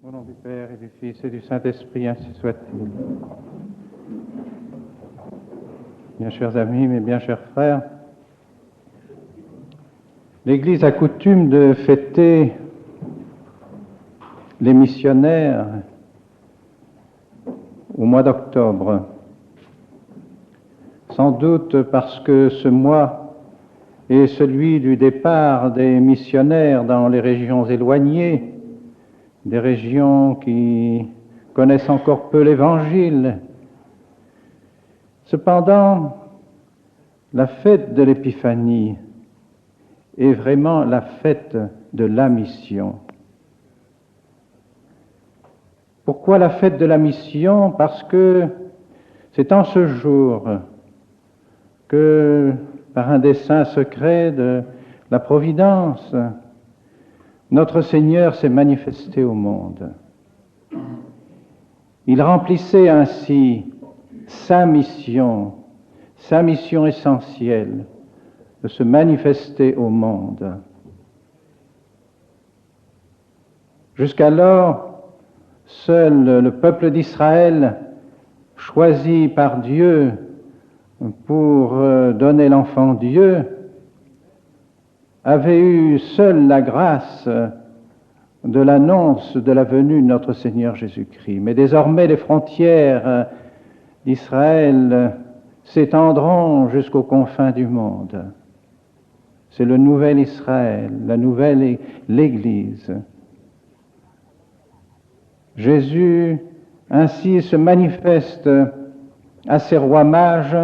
Au nom du Père et du Fils et du Saint-Esprit, ainsi soit-il. Bien chers amis, mes bien chers frères, l'Église a coutume de fêter les missionnaires au mois d'octobre, sans doute parce que ce mois est celui du départ des missionnaires dans les régions éloignées, des régions qui connaissent encore peu l'Évangile. Cependant, la fête de l'Épiphanie est vraiment la fête de la mission. Pourquoi la fête de la mission? Parce que c'est en ce jour que, par un dessein secret de la Providence, notre Seigneur s'est manifesté au monde. Il remplissait ainsi sa mission essentielle de se manifester au monde. Jusqu'alors, seul le peuple d'Israël, choisi par Dieu pour donner l'enfant Dieu, avait eu seul la grâce de l'annonce de la venue de notre Seigneur Jésus-Christ. Mais désormais, les frontières d'Israël s'étendront jusqu'aux confins du monde. C'est le nouvel Israël, la nouvelle l'Église. Jésus ainsi se manifeste à ses rois mages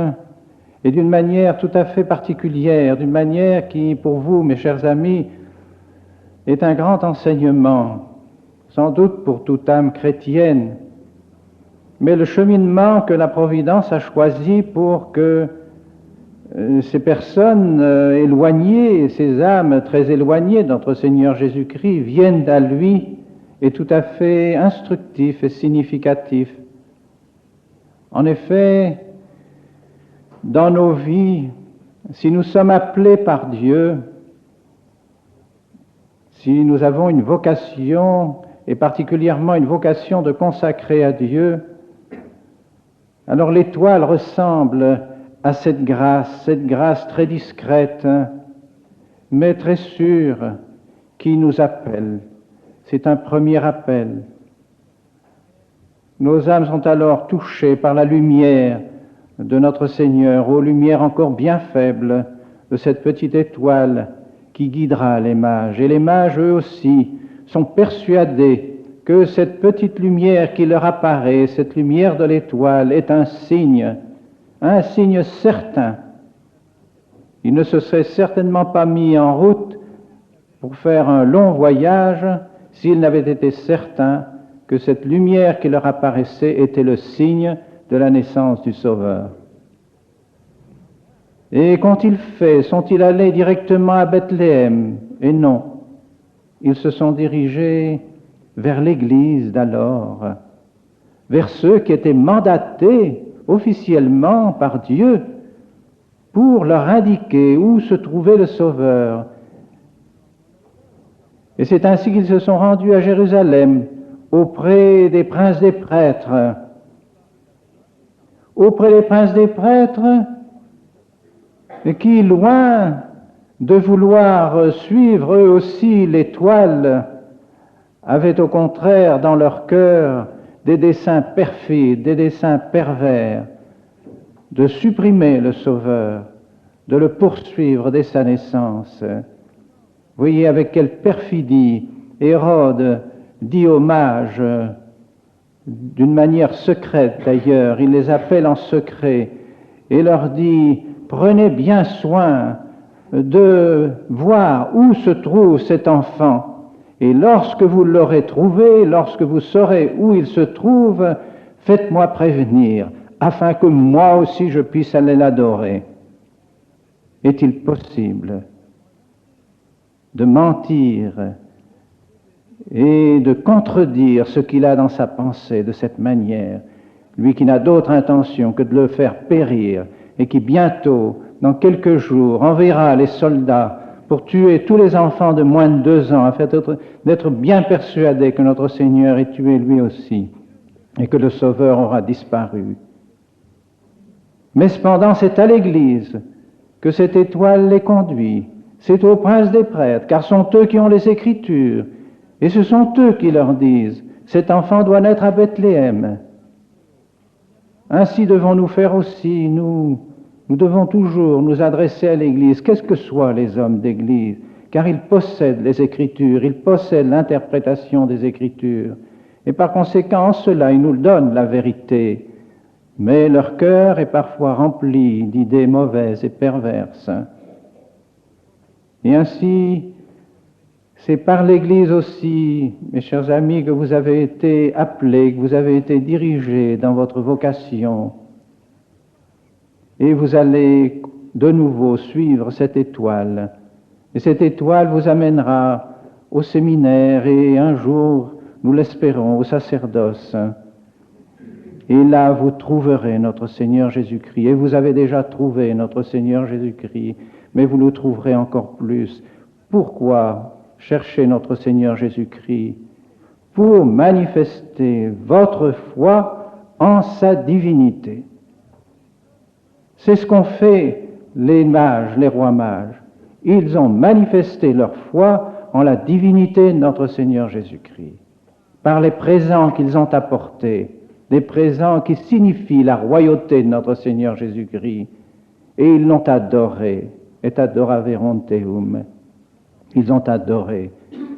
et d'une manière tout à fait particulière, d'une manière qui, pour vous, mes chers amis, est un grand enseignement, sans doute pour toute âme chrétienne, mais le cheminement que la Providence a choisi pour que ces personnes éloignées, ces âmes très éloignées de notre Seigneur Jésus-Christ viennent à lui est tout à fait instructif et significatif. En effet, dans nos vies, si nous sommes appelés par Dieu, si nous avons une vocation, et particulièrement une vocation de consacrer à Dieu, alors l'étoile ressemble à cette grâce très discrète, mais très sûre, qui nous appelle. C'est un premier appel. Nos âmes sont alors touchées par la lumière de notre Seigneur, aux lumières encore bien faibles de cette petite étoile qui guidera les mages. Et les mages, eux aussi, sont persuadés que cette petite lumière qui leur apparaît, cette lumière de l'étoile, est un signe certain. Ils ne se seraient certainement pas mis en route pour faire un long voyage s'ils n'avaient été certains que cette lumière qui leur apparaissait était le signe de la naissance du Sauveur. Et qu'ont-ils fait? Sont-ils allés directement à Bethléem? Et non, ils se sont dirigés vers l'Église d'alors, vers ceux qui étaient mandatés officiellement par Dieu pour leur indiquer où se trouvait le Sauveur. Et c'est ainsi qu'ils se sont rendus à Jérusalem, auprès des princes des prêtres. Auprès des princes des prêtres, qui, loin de vouloir suivre eux aussi l'étoile, avaient au contraire dans leur cœur des desseins perfides, des desseins pervers, de supprimer le Sauveur, de le poursuivre dès sa naissance. Voyez avec quelle perfidie Hérode dit aux mages, d'une manière secrète d'ailleurs, il les appelle en secret et leur dit: prenez bien soin de voir où se trouve cet enfant, et lorsque vous l'aurez trouvé, lorsque vous saurez où il se trouve, faites-moi prévenir, afin que moi aussi je puisse aller l'adorer. Est-il possible de mentir et de contredire ce qu'il a dans sa pensée de cette manière, lui qui n'a d'autre intention que de le faire périr et qui bientôt, dans quelques jours, enverra les soldats pour tuer tous les enfants de moins de 2 ans, afin d'être bien persuadés que notre Seigneur est tué lui aussi et que le Sauveur aura disparu. Mais cependant, c'est à l'Église que cette étoile les conduit. C'est aux princes des prêtres, car ce sont eux qui ont les Écritures, et ce sont eux qui leur disent « Cet enfant doit naître à Bethléem ». Ainsi devons-nous faire aussi, nous devons toujours nous adresser à l'Église, qu'est-ce que soient les hommes d'Église, car ils possèdent les Écritures, ils possèdent l'interprétation des Écritures, et par conséquent, en cela, ils nous donnent la vérité, mais leur cœur est parfois rempli d'idées mauvaises et perverses. Et ainsi, c'est par l'Église aussi, mes chers amis, que vous avez été appelés, que vous avez été dirigés dans votre vocation. Et vous allez de nouveau suivre cette étoile. Et cette étoile vous amènera au séminaire et un jour, nous l'espérons, au sacerdoce. Et là, vous trouverez notre Seigneur Jésus-Christ. Et vous avez déjà trouvé notre Seigneur Jésus-Christ, mais vous le trouverez encore plus. Pourquoi chercher notre Seigneur Jésus-Christ? Pour manifester votre foi en sa divinité. C'est ce qu'ont fait les mages, les rois mages. Ils ont manifesté leur foi en la divinité de notre Seigneur Jésus-Christ, par les présents qu'ils ont apportés, des présents qui signifient la royauté de notre Seigneur Jésus-Christ, et ils l'ont adoré, et adoraverunt Deum. Ils ont adoré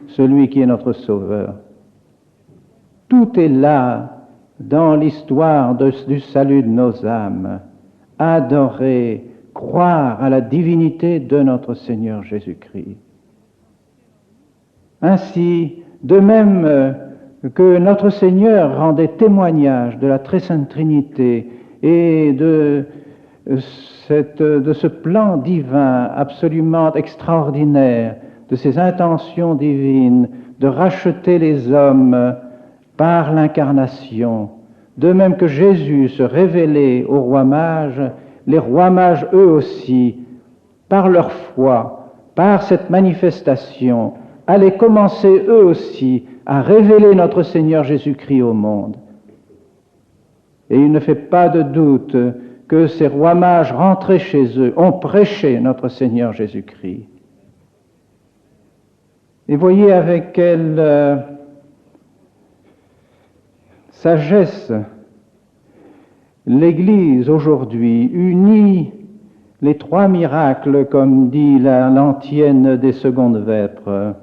celui qui est notre Sauveur. Tout est là dans l'histoire du salut de nos âmes. Adorer, croire à la divinité de notre Seigneur Jésus-Christ. Ainsi, de même que notre Seigneur rendait témoignage de la très sainte Trinité et de ce plan divin absolument extraordinaire, de ses intentions divines, de racheter les hommes par l'incarnation, de même que Jésus se révélait aux rois mages, les rois mages eux aussi, par leur foi, par cette manifestation, allaient commencer eux aussi à révéler notre Seigneur Jésus-Christ au monde. Et il ne fait pas de doute que ces rois mages rentrés chez eux ont prêché notre Seigneur Jésus-Christ. Et voyez avec quelle sagesse l'Église aujourd'hui unit les 3 miracles, comme dit l'antienne des secondes vêpres.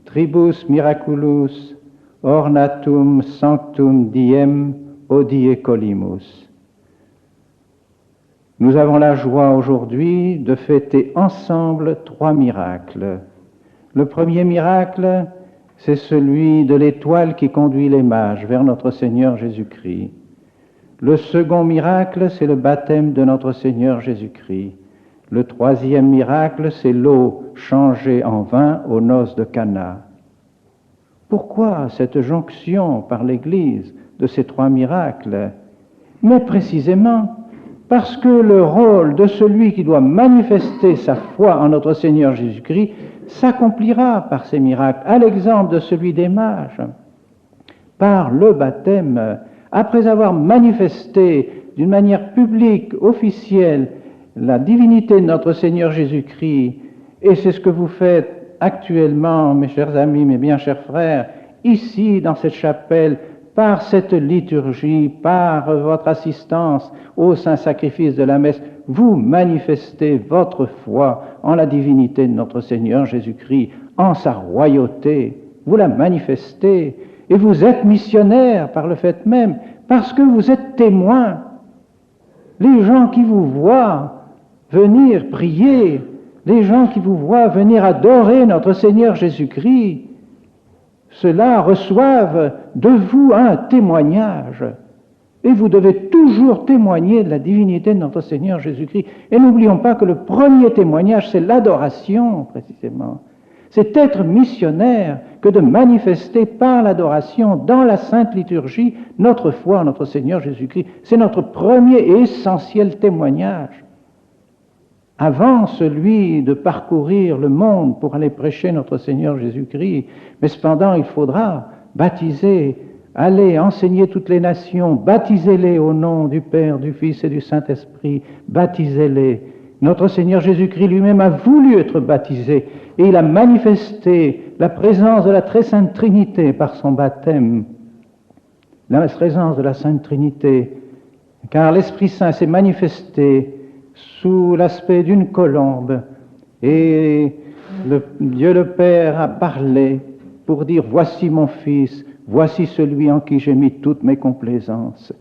Tribus miraculus ornatum sanctum diem hodie colimus. Nous avons la joie aujourd'hui de fêter ensemble 3 miracles. Le premier miracle, c'est celui de l'étoile qui conduit les mages vers notre Seigneur Jésus-Christ. Le second miracle, c'est le baptême de notre Seigneur Jésus-Christ. Le troisième miracle, c'est l'eau changée en vin aux noces de Cana. Pourquoi cette jonction par l'Église de ces 3 miracles? Mais précisément parce que le rôle de celui qui doit manifester sa foi en notre Seigneur Jésus-Christ s'accomplira par ces miracles, à l'exemple de celui des mages, par le baptême. Après avoir manifesté d'une manière publique, officielle, la divinité de notre Seigneur Jésus-Christ, et c'est ce que vous faites actuellement, mes chers amis, mes bien chers frères, ici dans cette chapelle, par cette liturgie, par votre assistance au saint sacrifice de la messe, vous manifestez votre foi en la divinité de notre Seigneur Jésus-Christ, en sa royauté. Vous la manifestez et vous êtes missionnaire par le fait même, parce que vous êtes témoin. Les gens qui vous voient venir prier, les gens qui vous voient venir adorer notre Seigneur Jésus-Christ, ceux-là reçoivent de vous un témoignage. Et vous devez toujours témoigner de la divinité de notre Seigneur Jésus-Christ. Et n'oublions pas que le premier témoignage, c'est l'adoration, précisément. C'est être missionnaire que de manifester par l'adoration, dans la Sainte Liturgie, notre foi en notre Seigneur Jésus-Christ. C'est notre premier et essentiel témoignage. avant celui de parcourir le monde pour aller prêcher notre Seigneur Jésus-Christ. Mais cependant, il faudra baptiser, aller enseigner toutes les nations, baptisez-les au nom du Père, du Fils et du Saint-Esprit, baptisez-les. Notre Seigneur Jésus-Christ lui-même a voulu être baptisé et il a manifesté la présence de la très sainte Trinité par son baptême. La présence de la Sainte Trinité, car l'Esprit Saint s'est manifesté sous l'aspect d'une colombe et Dieu le Père a parlé pour dire « Voici mon Fils, voici celui en qui j'ai mis toutes mes complaisances ».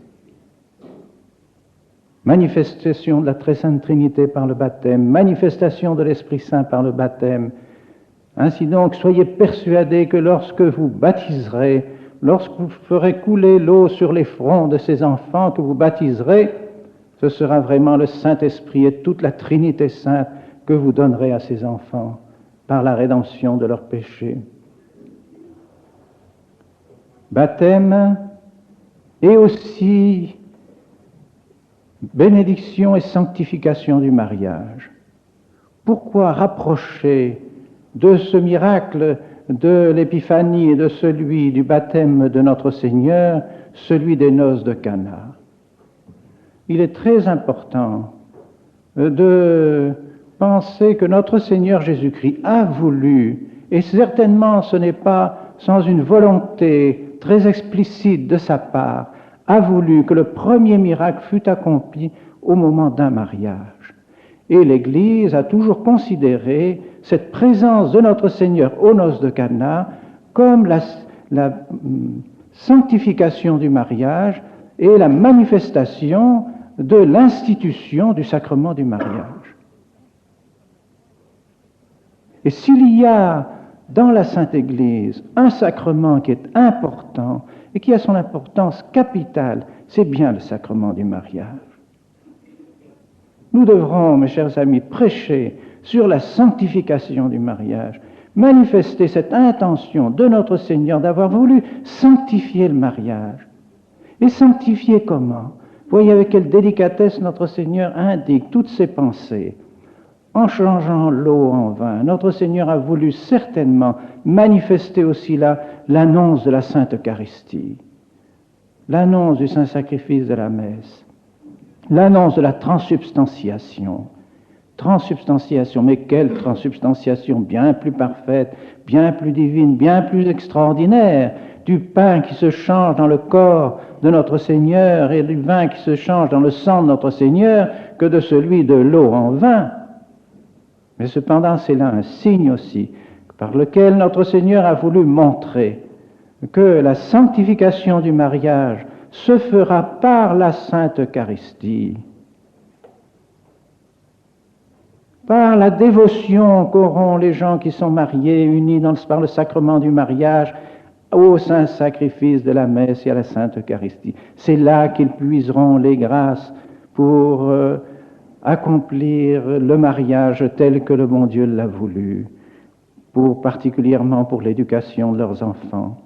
Manifestation de la très sainte Trinité par le baptême, manifestation de l'Esprit Saint par le baptême. Ainsi donc, soyez persuadés que lorsque vous baptiserez, lorsque vous ferez couler l'eau sur les fronts de ces enfants que vous baptiserez, ce sera vraiment le Saint-Esprit et toute la Trinité sainte que vous donnerez à ces enfants par la rédemption de leurs péchés. Baptême et aussi bénédiction et sanctification du mariage. Pourquoi rapprocher de ce miracle de l'épiphanie et de celui du baptême de notre Seigneur, celui des noces de Cana? Il est très important de penser que notre Seigneur Jésus-Christ a voulu, et certainement ce n'est pas sans une volonté très explicite de sa part, a voulu que le premier miracle fût accompli au moment d'un mariage. Et l'Église a toujours considéré cette présence de notre Seigneur aux noces de Cana comme la sanctification du mariage et la manifestation de l'institution du sacrement du mariage. Et s'il y a dans la Sainte Église un sacrement qui est important et qui a son importance capitale, c'est bien le sacrement du mariage. Nous devrons, mes chers amis, prêcher sur la sanctification du mariage, manifester cette intention de notre Seigneur d'avoir voulu sanctifier le mariage. Et sanctifier comment? Voyez avec quelle délicatesse notre Seigneur indique toutes ses pensées. En changeant l'eau en vin, notre Seigneur a voulu certainement manifester aussi là l'annonce de la Sainte Eucharistie, l'annonce du Saint Sacrifice de la messe, l'annonce de la transsubstantiation. Transsubstantiation, mais quelle transsubstantiation bien plus parfaite, bien plus divine, bien plus extraordinaire, du pain qui se change dans le corps de notre Seigneur et du vin qui se change dans le sang de notre Seigneur que de celui de l'eau en vin. Mais cependant, c'est là un signe aussi par lequel notre Seigneur a voulu montrer que la sanctification du mariage se fera par la Sainte Eucharistie, par la dévotion qu'auront les gens qui sont mariés, unis par le sacrement du mariage, au saint sacrifice de la messe et à la Sainte Eucharistie. C'est là qu'ils puiseront les grâces pour accomplir le mariage tel que le bon Dieu l'a voulu, particulièrement pour l'éducation de leurs enfants.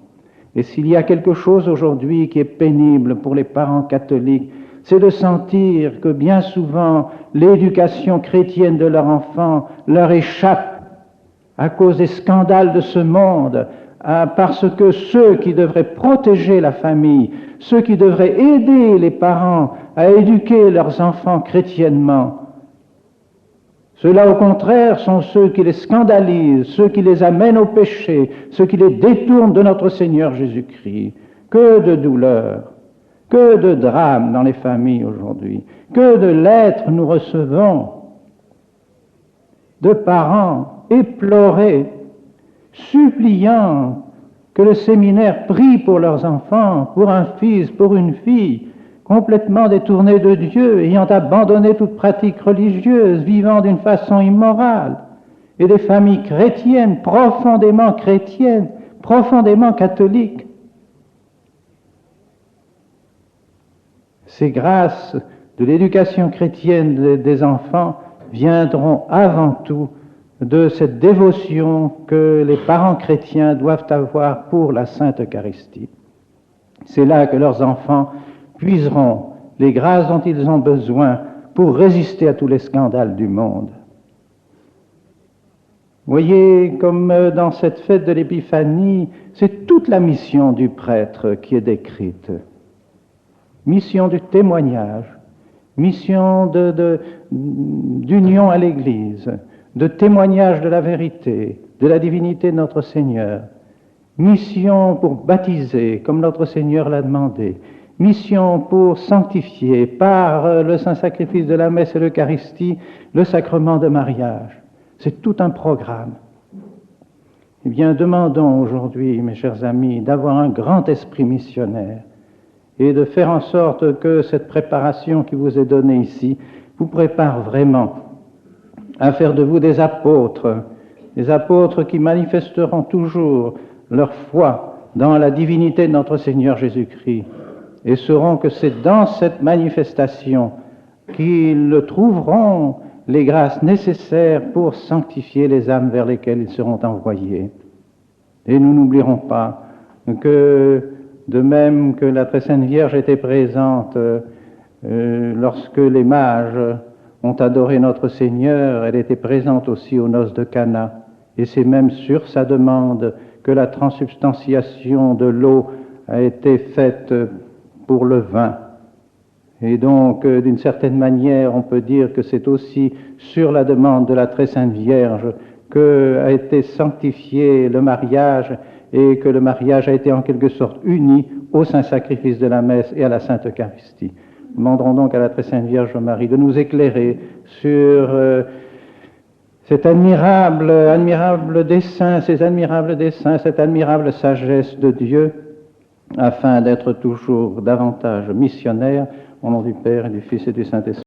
Et s'il y a quelque chose aujourd'hui qui est pénible pour les parents catholiques, c'est de sentir que bien souvent l'éducation chrétienne de leur enfant leur échappe à cause des scandales de ce monde, parce que ceux qui devraient protéger la famille, ceux qui devraient aider les parents à éduquer leurs enfants chrétiennement, ceux-là, au contraire, sont ceux qui les scandalisent, ceux qui les amènent au péché, ceux qui les détournent de notre Seigneur Jésus-Christ. Que de douleurs, que de drames dans les familles aujourd'hui, que de lettres nous recevons de parents éplorés, suppliant que le séminaire prie pour leurs enfants, pour un fils, pour une fille, complètement détournés de Dieu, ayant abandonné toute pratique religieuse, vivant d'une façon immorale, et des familles chrétiennes, profondément catholiques. Ces grâces de l'éducation chrétienne des enfants viendront avant tout de cette dévotion que les parents chrétiens doivent avoir pour la Sainte Eucharistie. C'est là que leurs enfants puiseront les grâces dont ils ont besoin pour résister à tous les scandales du monde. Voyez, comme dans cette fête de l'Épiphanie, c'est toute la mission du prêtre qui est décrite. Mission du témoignage, mission d'union à l'Église, de témoignage de la vérité, de la divinité de notre Seigneur, mission pour baptiser, comme notre Seigneur l'a demandé, mission pour sanctifier par le saint sacrifice de la messe et l'Eucharistie, le sacrement de mariage. C'est tout un programme. Eh bien, demandons aujourd'hui, mes chers amis, d'avoir un grand esprit missionnaire et de faire en sorte que cette préparation qui vous est donnée ici vous prépare vraiment à faire de vous des apôtres qui manifesteront toujours leur foi dans la divinité de notre Seigneur Jésus-Christ et sauront que c'est dans cette manifestation qu'ils trouveront les grâces nécessaires pour sanctifier les âmes vers lesquelles ils seront envoyés. Et nous n'oublierons pas que, de même que la Très Sainte Vierge était présente lorsque les mages ont adoré notre Seigneur, elle était présente aussi aux noces de Cana. Et c'est même sur sa demande que la transsubstantiation de l'eau a été faite pour le vin. Et donc, d'une certaine manière, on peut dire que c'est aussi sur la demande de la Très Sainte Vierge qu'a été sanctifié le mariage et que le mariage a été en quelque sorte uni au saint sacrifice de la messe et à la Sainte Eucharistie. Nous demanderons donc à la Très Sainte Vierge Marie de nous éclairer sur cet admirable dessein, ces admirables desseins, cette admirable sagesse de Dieu, afin d'être toujours davantage missionnaires, au nom du Père et du Fils et du Saint-Esprit.